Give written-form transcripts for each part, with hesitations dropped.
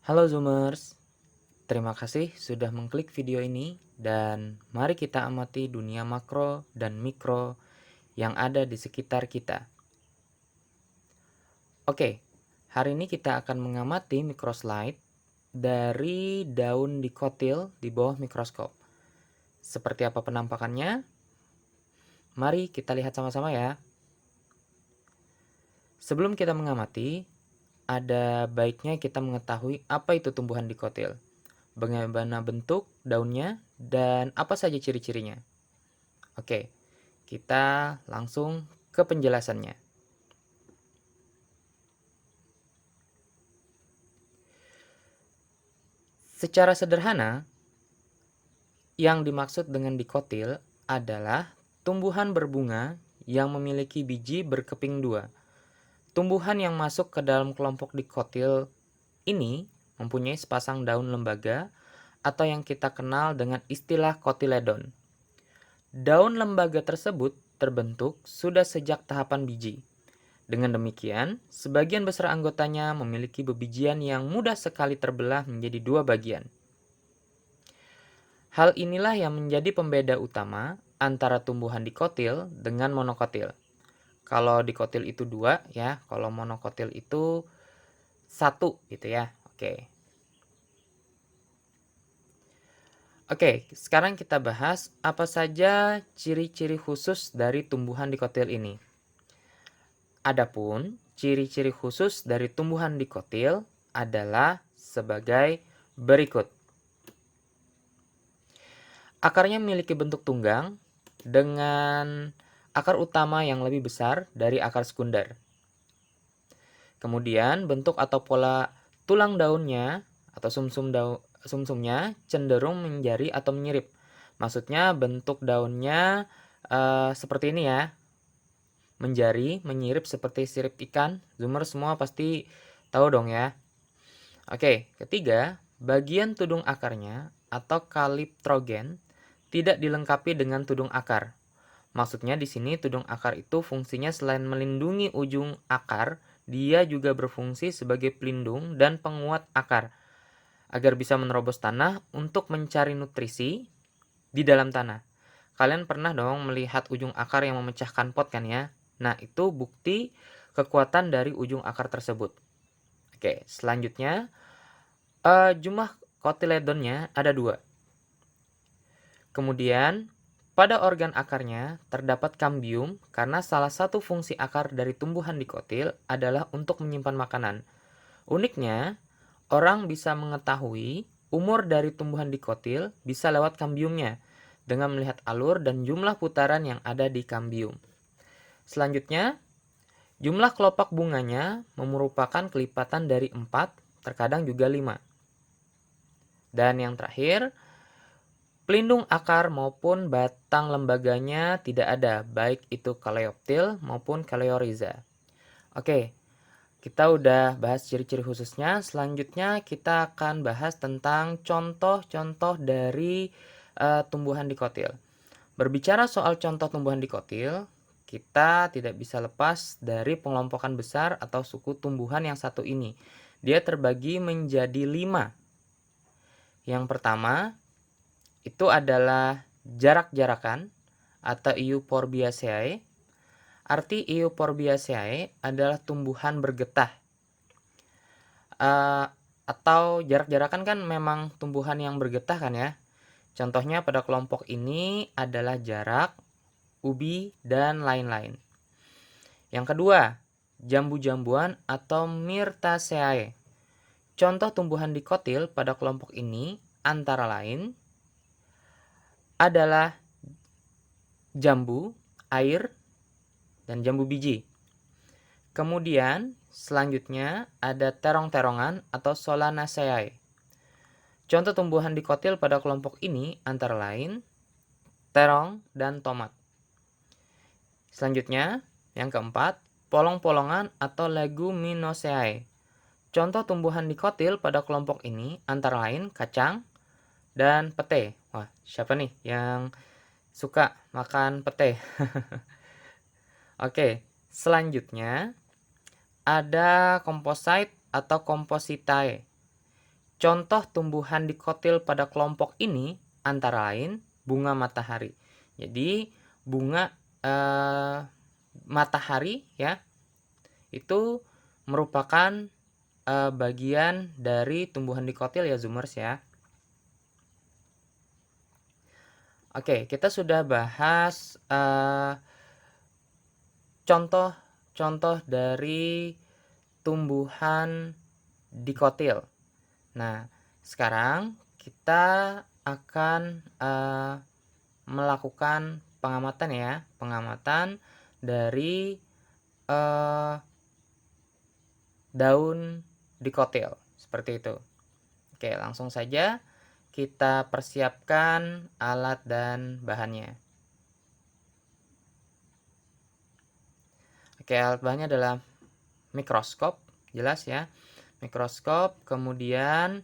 Halo Zoomers, terima kasih sudah mengklik video ini dan mari kita amati dunia makro dan mikro yang ada di sekitar kita. Oke, hari ini kita akan mengamati mikroslide dari daun dikotil di bawah mikroskop. Seperti apa penampakannya? Mari kita lihat sama-sama ya. Sebelum kita mengamati, ada baiknya kita mengetahui apa itu tumbuhan dikotil, bagaimana bentuk daunnya, dan apa saja ciri-cirinya. Oke, kita langsung ke penjelasannya. Secara sederhana, yang dimaksud dengan dikotil adalah tumbuhan berbunga yang memiliki biji berkeping dua. Tumbuhan yang masuk ke dalam kelompok dikotil ini mempunyai sepasang daun lembaga atau yang kita kenal dengan istilah kotiledon. Daun lembaga tersebut terbentuk sudah sejak tahapan biji. Dengan demikian, sebagian besar anggotanya memiliki bebijian yang mudah sekali terbelah menjadi dua bagian. Hal inilah yang menjadi pembeda utama antara tumbuhan dikotil dengan monokotil. Kalau dikotil itu dua ya, kalau monokotil itu satu gitu ya. Oke, sekarang kita bahas apa saja ciri-ciri khusus dari tumbuhan dikotil ini. Adapun ciri-ciri khusus dari tumbuhan dikotil adalah sebagai berikut. Akarnya memiliki bentuk tunggang dengan akar utama yang lebih besar dari akar sekunder. Kemudian bentuk atau pola tulang daunnya atau sumsumnya cenderung menjari atau menyirip. Maksudnya bentuk daunnya seperti ini ya. Menjari, menyirip seperti sirip ikan. Zoomer semua pasti tahu dong ya. Oke, ketiga, bagian tudung akarnya atau kaliptrogen tidak dilengkapi dengan tudung akar. Maksudnya di sini tudung akar itu fungsinya selain melindungi ujung akar, dia juga berfungsi sebagai pelindung dan penguat akar agar bisa menerobos tanah untuk mencari nutrisi di dalam tanah. Kalian pernah dong melihat ujung akar yang memecahkan pot kan ya? Nah, itu bukti kekuatan dari ujung akar tersebut. Oke, selanjutnya jumlah kotiledonnya ada dua. Kemudian pada organ akarnya terdapat kambium karena salah satu fungsi akar dari tumbuhan dikotil adalah untuk menyimpan makanan. Uniknya, orang bisa mengetahui umur dari tumbuhan dikotil bisa lewat kambiumnya dengan melihat alur dan jumlah putaran yang ada di kambium. Selanjutnya, jumlah kelopak bunganya merupakan kelipatan dari 4, terkadang juga 5. Dan yang terakhir, pelindung akar maupun batang lembaganya tidak ada, baik itu Coleoptil maupun Coleorhiza. Oke, kita udah bahas ciri-ciri khususnya. Selanjutnya kita akan bahas tentang contoh-contoh dari tumbuhan dikotil. Berbicara soal contoh tumbuhan dikotil, kita tidak bisa lepas dari pengelompokan besar atau suku tumbuhan yang satu ini. Dia terbagi menjadi 5. Yang pertama, itu adalah jarak-jarakan atau Euphorbiaceae. Arti Euphorbiaceae adalah tumbuhan bergetah. Atau jarak-jarakan kan memang tumbuhan yang bergetah kan ya. Contohnya pada kelompok ini adalah jarak, ubi, dan lain-lain. Yang kedua, jambu-jambuan atau Myrtaceae. Contoh tumbuhan dikotil pada kelompok ini antara lain adalah jambu, air, dan jambu biji. Kemudian selanjutnya ada terong-terongan atau Solanaceae. Contoh tumbuhan dikotil pada kelompok ini antara lain terong dan tomat. Selanjutnya, yang keempat, polong-polongan atau Leguminosae. Contoh tumbuhan dikotil pada kelompok ini antara lain kacang dan pete. Wah, siapa nih yang suka makan pete? Oke, selanjutnya ada composite atau compositae. Contoh tumbuhan dikotil pada kelompok ini antara lain bunga matahari. Jadi bunga matahari ya itu merupakan bagian dari tumbuhan dikotil ya Zoomers ya. Oke, kita sudah bahas contoh-contoh dari tumbuhan dikotil. Nah, sekarang kita akan melakukan pengamatan ya, pengamatan dari daun dikotil seperti itu. Oke, langsung saja kita persiapkan alat dan bahannya. Oke, alat bahannya adalah mikroskop, jelas ya. Mikroskop, kemudian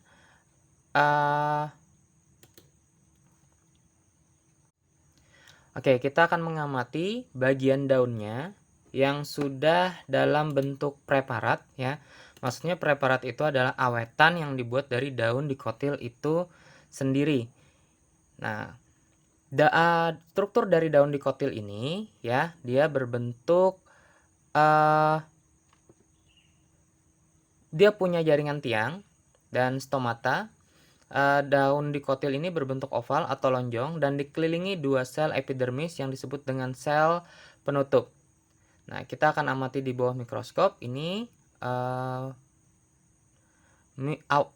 oke, kita akan mengamati bagian daunnya yang sudah dalam bentuk preparat ya. Maksudnya preparat itu adalah awetan yang dibuat dari daun dikotil itu sendiri. Nah, struktur dari daun dikotil ini ya, dia berbentuk dia punya jaringan tiang dan stomata. Daun dikotil ini berbentuk oval atau lonjong dan dikelilingi dua sel epidermis yang disebut dengan sel penutup. Nah, kita akan amati di bawah mikroskop ini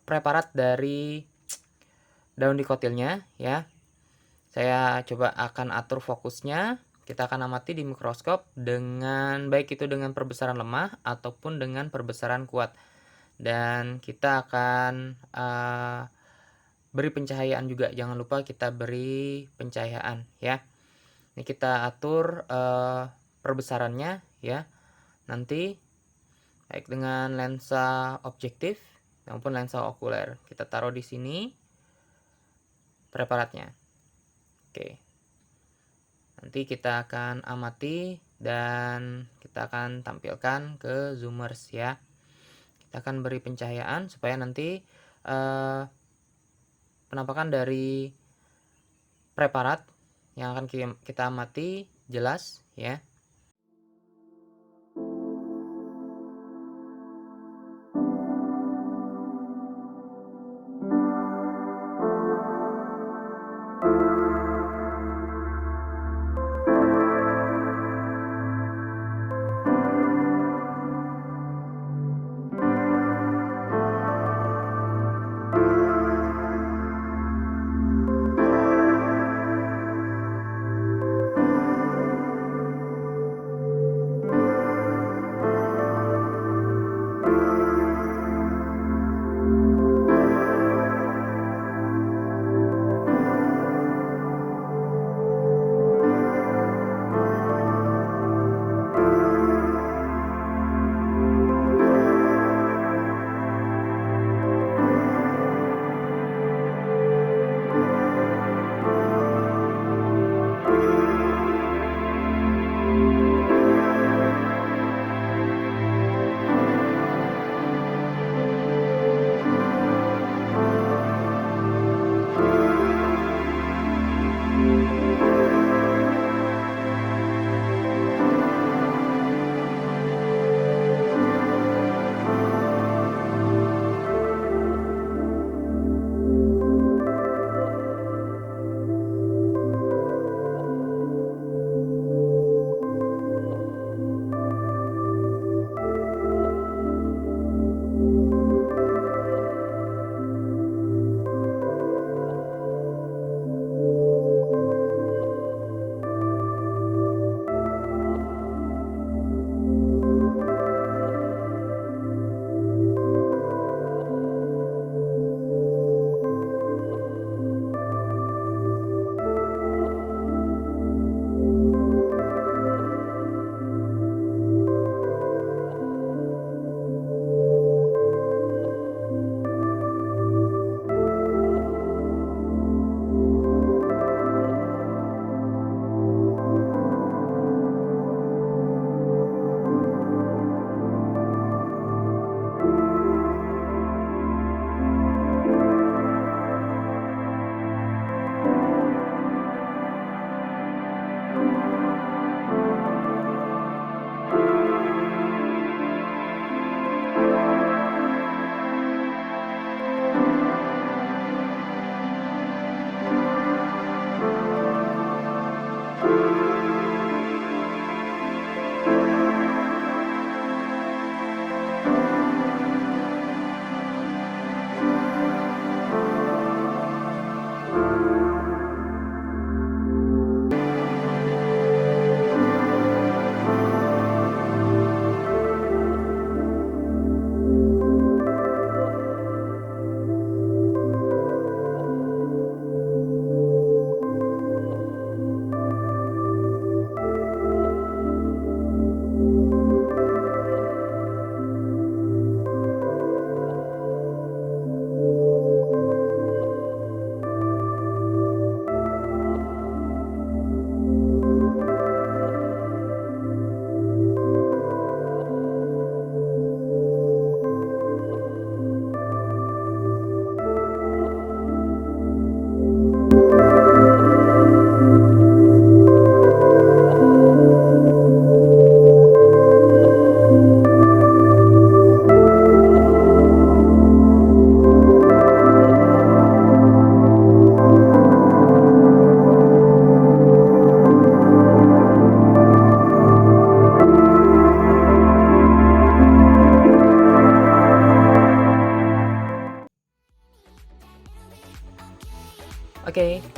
preparat dari daun dikotilnya ya. Saya coba akan atur fokusnya. Kita akan amati di mikroskop dengan baik itu dengan perbesaran lemah ataupun dengan perbesaran kuat. Dan kita akan beri pencahayaan juga, jangan lupa kita beri pencahayaan ya. Ini kita atur perbesarannya ya. Nanti baik dengan lensa objektif maupun lensa okuler. Kita taruh di sini preparatnya. Oke. Nanti kita akan amati dan kita akan tampilkan ke Zoomers ya. Kita akan beri pencahayaan supaya nanti penampakan dari preparat yang akan kita amati jelas ya.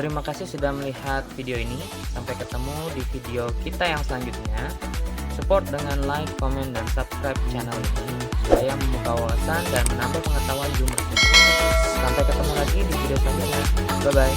Terima kasih sudah melihat video ini. Sampai ketemu di video kita yang selanjutnya. Support dengan like, komen, dan subscribe channel ini supaya membuka wawasan dan menambah pengetahuan Zoomers. Sampai ketemu lagi di video selanjutnya. Bye-bye.